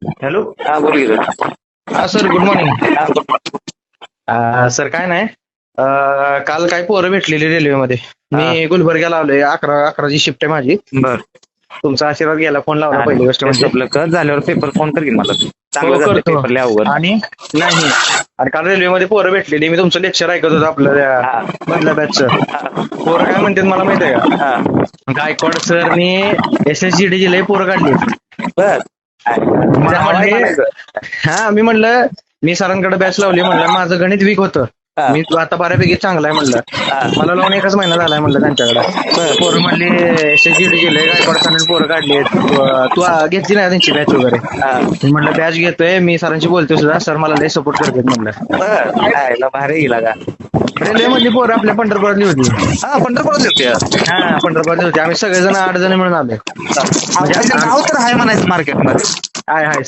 Hello. हा बोल की सर. हा सर, गुड मॉर्निंग. हा, बोल. सर काय नाही, काल काय पोरं भेटलेली रेल्वेमध्ये. हा. मी गुलबर्ग्याला आलोय, 11ची शिफ्ट आहे माझी. बर. तुमचा आशीर्वाद घ्यायला फोन लावला अरे पहिली गोष्ट तेच म्हणजे. आपलं कट झाल्यावर पेपर फोन कर की मला. चांगलं हो, जाते करतो. पेपर लय अवघड. आणि नाही, आणि काल रेल्वेमध्ये पोरं भेटलेली, मी तुमचं लेक्चर ऐकत होतो आपलं त्या हा. मधल्या बॅचचं. हा. पोरं काय म्हणतात मला माहिती आहे का, हा. गायकवाड सरनी SSGD लय पोरं काढली. बर. म्हणजे मला हवाय म्हणले, म्हणायचं. हा, मी म्हणलं मी सरांकडे बॅच लावली, म्हणलं माझं गणित वीक होतं, हा. मी आता बऱ्यापैकी चांगला आहे म्हणलं. हा. मला लावून एकच महिना झालाय म्हणलं त्यांच्याकडे. बर. पोरं म्हणली SSGD गेले, गायकवाड सरांनी पोरं काढली. तू घेतली नाही त्यांची बॅच वगैरे. हा. मी म्हणलं बॅच घेतोय, मी सरांशी बोलतोय सुद्धा, सर मला लय सपोर्ट करतात म्हणलं. बर. खायला भारी गेला का. रेल्वे मधली पोरं आपल्या पंढरपुरातली होती. हा पंढरपुरात होते. हा, पंढरपुरातली होती. आम्ही सगळेजण 8 जण मिळून आलोय. नाव तर आहे म्हणायचं मार्केटमध्ये. हाय हाय